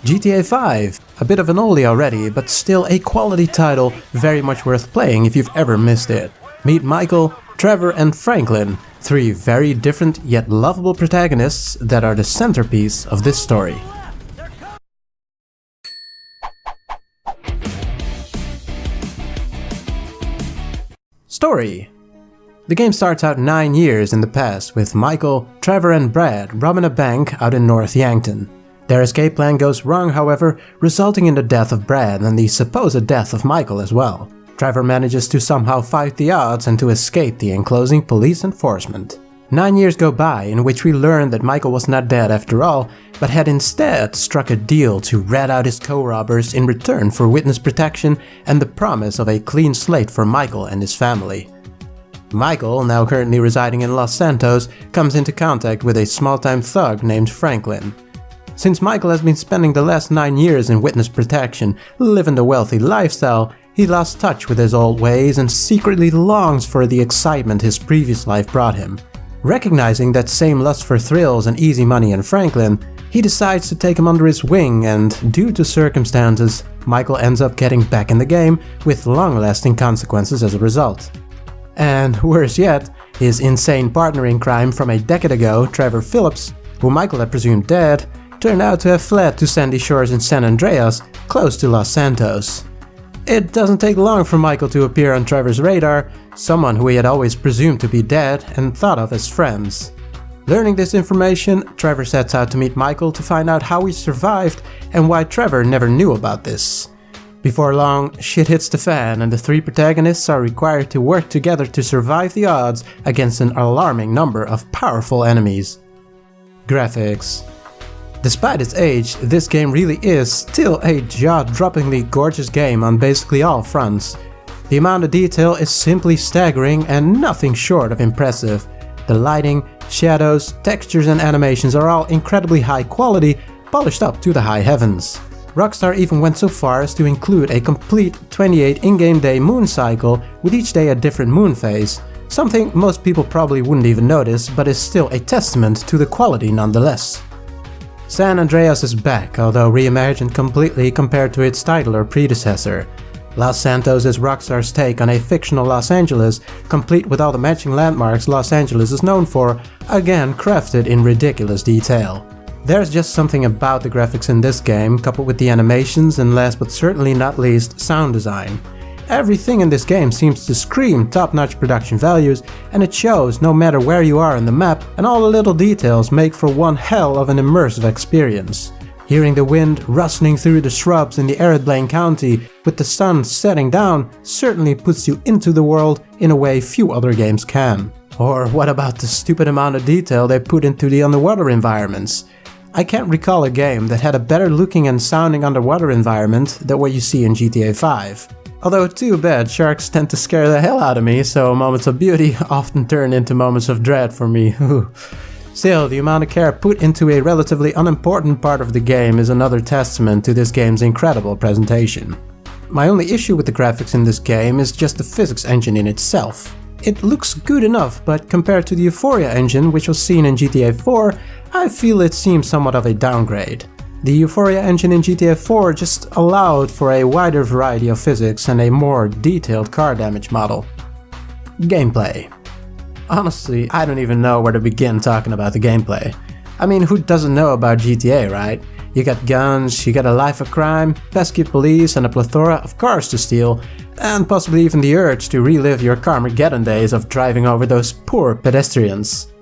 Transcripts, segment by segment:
GTA 5, a bit of an oldie already, but still a quality title, very much worth playing if you've ever missed it. Meet Michael, Trevor and Franklin, three very different yet lovable protagonists that are the centerpiece of this story. Story. The game starts out 9 years in the past with Michael, Trevor and Brad robbing a bank out in North Yankton. Their escape plan goes wrong, however, resulting in the death of Brad and the supposed death of Michael as well. Trevor manages to somehow fight the odds and to escape the enclosing police enforcement. 9 years go by in which we learn that Michael was not dead after all, but had instead struck a deal to rat out his co-robbers in return for witness protection and the promise of a clean slate for Michael and his family. Michael, now currently residing in Los Santos, comes into contact with a small-time thug named Franklin. Since Michael has been spending the last 9 years in witness protection, living the wealthy lifestyle, he lost touch with his old ways and secretly longs for the excitement his previous life brought him. Recognizing that same lust for thrills and easy money in Franklin, he decides to take him under his wing, and due to circumstances, Michael ends up getting back in the game with long-lasting consequences as a result. And worse yet, his insane partner in crime from a decade ago, Trevor Phillips, who Michael had presumed dead, turned out to have fled to sandy shores in San Andreas, close to Los Santos. It doesn't take long for Michael to appear on Trevor's radar, someone who he had always presumed to be dead and thought of as friends. Learning this information, Trevor sets out to meet Michael to find out how he survived and why Trevor never knew about this. Before long, shit hits the fan and the three protagonists are required to work together to survive the odds against an alarming number of powerful enemies. Graphics. Despite its age, this game really is still a jaw-droppingly gorgeous game on basically all fronts. The amount of detail is simply staggering and nothing short of impressive. The lighting, shadows, textures and animations are all incredibly high quality, polished up to the high heavens. Rockstar even went so far as to include a complete 28 in-game day moon cycle with each day a different moon phase, something most people probably wouldn't even notice, but is still a testament to the quality nonetheless. San Andreas is back, although reimagined completely compared to its title or predecessor. Los Santos is Rockstar's take on a fictional Los Angeles, complete with all the matching landmarks Los Angeles is known for, again crafted in ridiculous detail. There's just something about the graphics in this game, coupled with the animations and last but certainly not least, sound design. Everything in this game seems to scream top-notch production values, and it shows no matter where you are on the map, and all the little details make for one hell of an immersive experience. Hearing the wind rustling through the shrubs in the arid Blaine County with the sun setting down certainly puts you into the world in a way few other games can. Or what about the stupid amount of detail they put into the underwater environments? I can't recall a game that had a better looking and sounding underwater environment than what you see in GTA 5. Although too bad, sharks tend to scare the hell out of me, so moments of beauty often turn into moments of dread for me. Still, the amount of care put into a relatively unimportant part of the game is another testament to this game's incredible presentation. My only issue with the graphics in this game is just the physics engine in itself. It looks good enough, but compared to the Euphoria engine, which was seen in GTA 4, I feel it seems somewhat of a downgrade. The Euphoria engine in GTA 4 just allowed for a wider variety of physics and a more detailed car damage model. Gameplay. Honestly, I don't even know where to begin talking about the gameplay. I mean, who doesn't know about GTA, right? You got guns, you got a life of crime, pesky police and a plethora of cars to steal, and possibly even the urge to relive your Carmageddon days of driving over those poor pedestrians.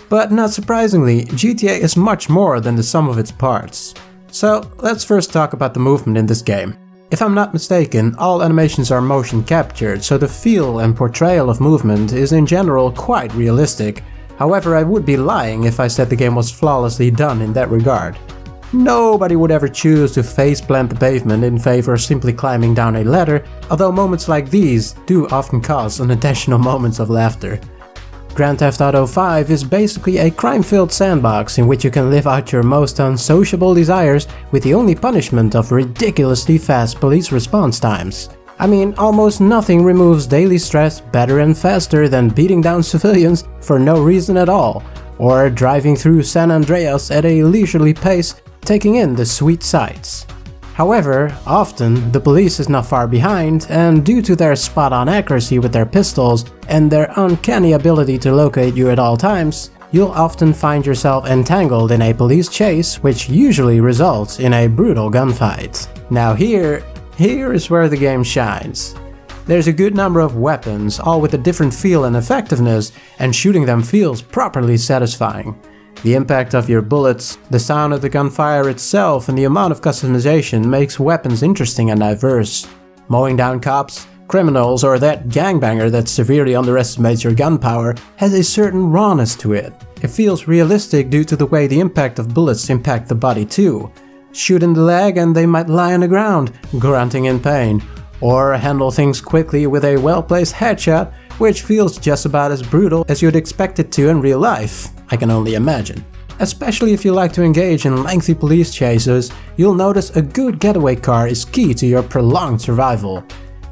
But not surprisingly, GTA is much more than the sum of its parts. So let's first talk about the movement in this game. If I'm not mistaken, all animations are motion captured, so the feel and portrayal of movement is in general quite realistic. However, I would be lying if I said the game was flawlessly done in that regard. Nobody would ever choose to face-plant the pavement in favor of simply climbing down a ladder, although moments like these do often cause unintentional moments of laughter. Grand Theft Auto 5 is basically a crime-filled sandbox in which you can live out your most unsociable desires with the only punishment of ridiculously fast police response times. I mean, almost nothing removes daily stress better and faster than beating down civilians for no reason at all. or driving through San Andreas at a leisurely pace, taking in the sweet sights. However, often the police is not far behind, and due to their spot-on accuracy with their pistols and their uncanny ability to locate you at all times, you'll often find yourself entangled in a police chase, which usually results in a brutal gunfight. Now here is where the game shines. There's a good number of weapons, all with a different feel and effectiveness, and shooting them feels properly satisfying. The impact of your bullets, the sound of the gunfire itself, and the amount of customization makes weapons interesting and diverse. Mowing down cops, criminals, or that gangbanger that severely underestimates your gun power has a certain rawness to it. It feels realistic due to the way the impact of bullets impact the body too. Shoot in the leg and they might lie on the ground, grunting in pain. Or handle things quickly with a well-placed headshot, which feels just about as brutal as you'd expect it to in real life, I can only imagine. Especially if you like to engage in lengthy police chases, you'll notice a good getaway car is key to your prolonged survival.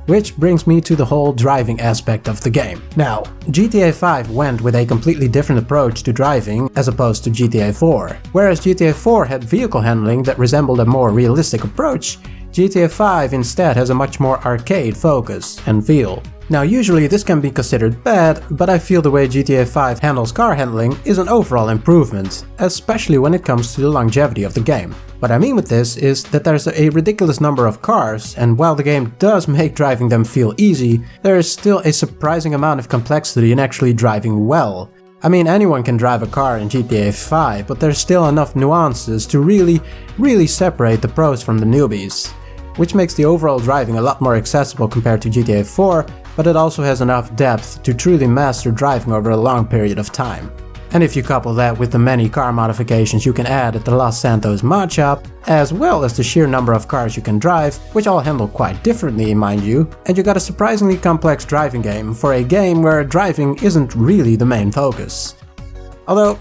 Which brings me to the whole driving aspect of the game. Now, GTA 5 went with a completely different approach to driving as opposed to GTA 4. Whereas GTA 4 had vehicle handling that resembled a more realistic approach, GTA 5 instead has a much more arcade focus and feel. Now usually this can be considered bad, but I feel the way GTA 5 handles car handling is an overall improvement, especially when it comes to the longevity of the game. What I mean with this is that there's a ridiculous number of cars, and while the game does make driving them feel easy, there is still a surprising amount of complexity in actually driving well. I mean, anyone can drive a car in GTA 5, but there's still enough nuances to really separate the pros from the newbies. Which makes the overall driving a lot more accessible compared to GTA 4, but it also has enough depth to truly master driving over a long period of time. And if you couple that with the many car modifications you can add at the Los Santos mod shop, as well as the sheer number of cars you can drive, which all handle quite differently mind you, and you got a surprisingly complex driving game for a game where driving isn't really the main focus. Although,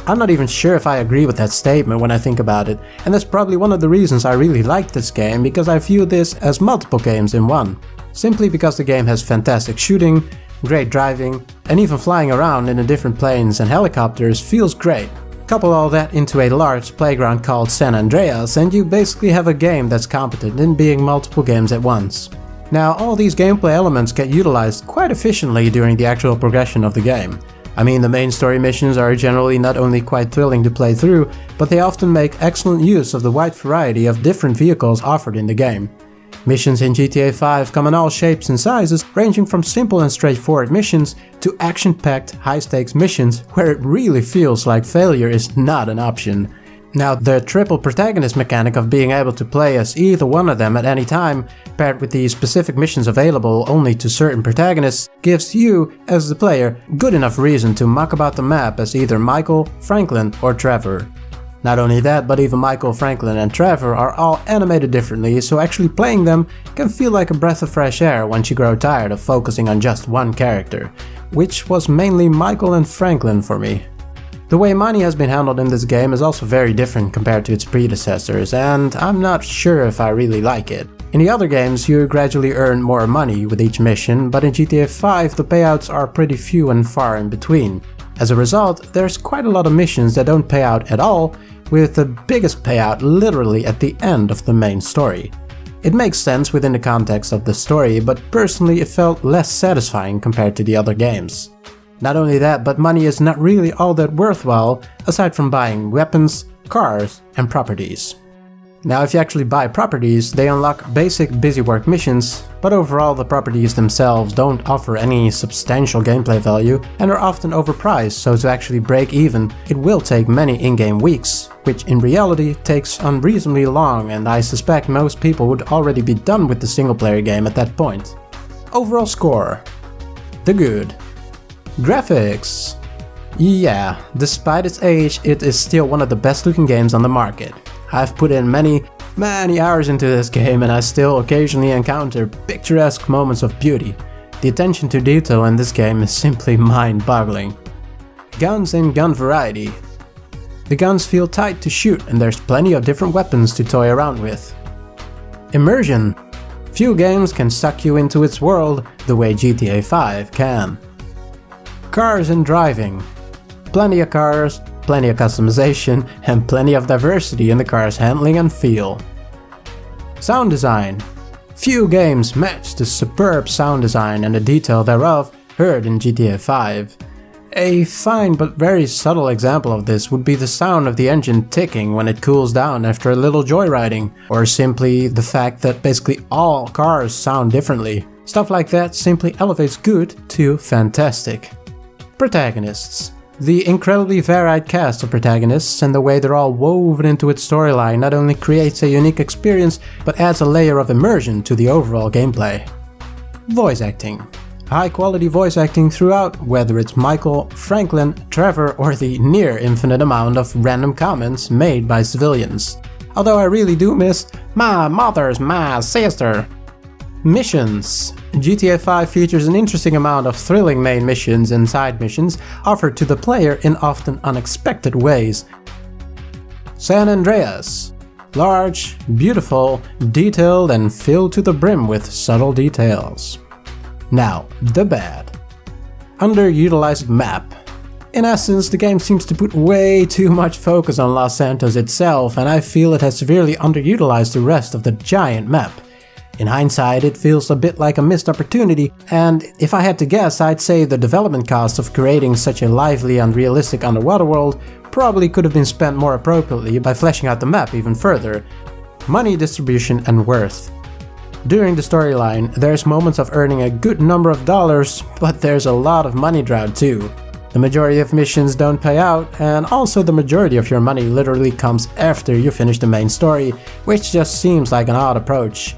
I'm not even sure if I agree with that statement when I think about it, and that's probably one of the reasons I really like this game, because I view this as multiple games in one. Simply because the game has fantastic shooting, great driving, and even flying around in the different planes and helicopters feels great. Couple all that into a large playground called San Andreas and you basically have a game that's competent in being multiple games at once. Now all these gameplay elements get utilized quite efficiently during the actual progression of the game. I mean, the main story missions are generally not only quite thrilling to play through, but they often make excellent use of the wide variety of different vehicles offered in the game. Missions in GTA 5 come in all shapes and sizes, ranging from simple and straightforward missions to action-packed, high-stakes missions where it really feels like failure is not an option. Now, the triple protagonist mechanic of being able to play as either one of them at any time, paired with the specific missions available only to certain protagonists, gives you, as the player, good enough reason to muck about the map as either Michael, Franklin, or Trevor. Not only that, but even Michael, Franklin, and Trevor are all animated differently, so actually playing them can feel like a breath of fresh air once you grow tired of focusing on just one character, which was mainly Michael and Franklin for me. The way money has been handled in this game is also very different compared to its predecessors, and I'm not sure if I really like it. In the other games, you gradually earn more money with each mission, but in GTA 5 the payouts are pretty few and far in between. As a result, there's quite a lot of missions that don't pay out at all, with the biggest payout literally at the end of the main story. It makes sense within the context of the story, but personally it felt less satisfying compared to the other games. Not only that, but money is not really all that worthwhile aside from buying weapons, cars, and properties. Now if you actually buy properties, they unlock basic busywork missions, but overall the properties themselves don't offer any substantial gameplay value and are often overpriced, so to actually break even it will take many in-game weeks, which in reality takes unreasonably long, and I suspect most people would already be done with the single-player game at that point. Overall score: the good. Graphics. Yeah, despite its age, it is still one of the best looking games on the market. I've put in many hours into this game and I still occasionally encounter picturesque moments of beauty. The attention to detail in this game is simply mind-boggling. Guns and gun variety. The guns feel tight to shoot and there's plenty of different weapons to toy around with. Immersion. Few games can suck you into its world the way GTA 5 can. Cars and driving. Plenty of cars, plenty of customization, and plenty of diversity in the car's handling and feel. Sound design. Few games match the superb sound design and the detail thereof heard in GTA 5. A fine but very subtle example of this would be the sound of the engine ticking when it cools down after a little joyriding, or simply the fact that basically all cars sound differently. Stuff like that simply elevates good to fantastic. Protagonists. The incredibly varied cast of protagonists and the way they're all woven into its storyline not only creates a unique experience, but adds a layer of immersion to the overall gameplay. Voice acting. High quality voice acting throughout, whether it's Michael, Franklin, Trevor, or the near infinite amount of random comments made by civilians. Although I really do miss "my mother's my sister." Missions. GTA 5 features an interesting amount of thrilling main missions and side missions offered to the player in often unexpected ways. San Andreas. Large, beautiful, detailed, and filled to the brim with subtle details. Now, the bad. Underutilized map. In essence, the game seems to put way too much focus on Los Santos itself, and I feel it has severely underutilized the rest of the giant map. In hindsight, it feels a bit like a missed opportunity, and if I had to guess, I'd say the development cost of creating such a lively and realistic underwater world probably could have been spent more appropriately by fleshing out the map even further. Money distribution and worth. During the storyline, there's moments of earning a good number of dollars, but there's a lot of money drought too. The majority of missions don't pay out, and also the majority of your money literally comes after you finish the main story, which just seems like an odd approach.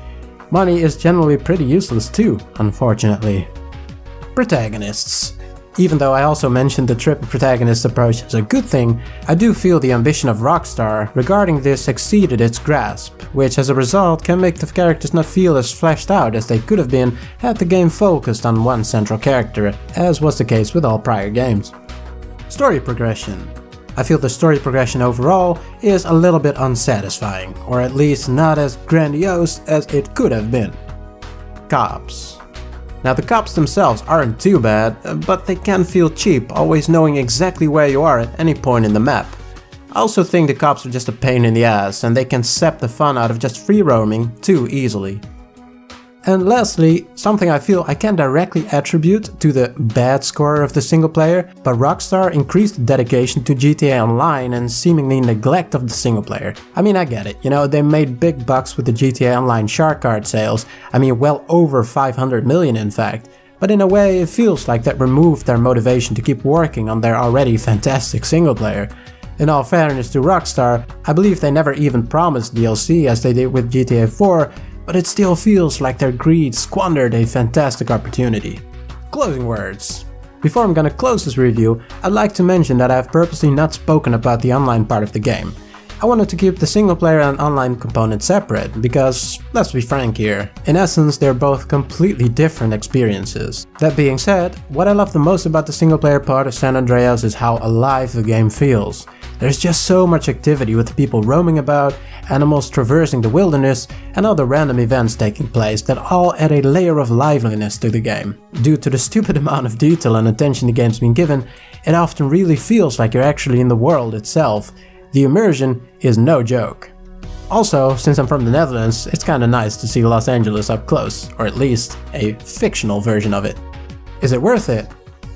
Money is generally pretty useless too, unfortunately. Protagonists. Even though I also mentioned the triple protagonist approach as a good thing, I do feel the ambition of Rockstar regarding this exceeded its grasp, which as a result can make the characters not feel as fleshed out as they could have been had the game focused on one central character, as was the case with all prior games. Story progression. I feel the story progression overall is a little bit unsatisfying, or at least not as grandiose as it could have been. Cops. Now the cops themselves aren't too bad, but they can feel cheap, always knowing exactly where you are at any point in the map. I also think the cops are just a pain in the ass, and they can sap the fun out of just free roaming too easily. And lastly, something I feel I can directly attribute to the bad score of the single player, but Rockstar increased dedication to GTA Online and seemingly neglect of the single player. I mean, I get it, you know, they made big bucks with the GTA Online shark card sales, I mean well over 500 million in fact, but in a way it feels like that removed their motivation to keep working on their already fantastic single player. In all fairness to Rockstar, I believe they never even promised DLC as they did with GTA 4, but it still feels like their greed squandered a fantastic opportunity. Closing words. Before I'm gonna close this review, I'd like to mention that I've purposely not spoken about the online part of the game. I wanted to keep the single player and online component separate, because, let's be frank here, in essence they're both completely different experiences. That being said, what I love the most about the single player part of San Andreas is how alive the game feels. There's just so much activity with people roaming about, animals traversing the wilderness, and other random events taking place that all add a layer of liveliness to the game. Due to the stupid amount of detail and attention the game's been given, it often really feels like you're actually in the world itself. The immersion is no joke. Also, since I'm from the Netherlands, it's kinda nice to see Los Angeles up close, or at least a fictional version of it. Is it worth it?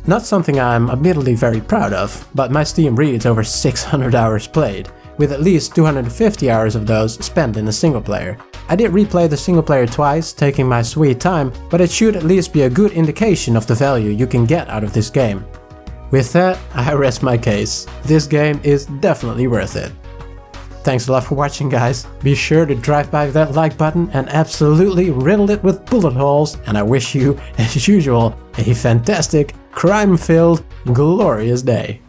Not something I'm admittedly very proud of, but my Steam reads over 600 hours played, with at least 250 hours of those spent in the single player. I did replay the single player twice, taking my sweet time, but it should at least be a good indication of the value you can get out of this game. With that, I rest my case. This game is definitely worth it. Thanks a lot for watching, guys. Be sure to drive by that like button and absolutely riddle it with bullet holes, and I wish you, as usual, a fantastic, crime-filled, glorious day.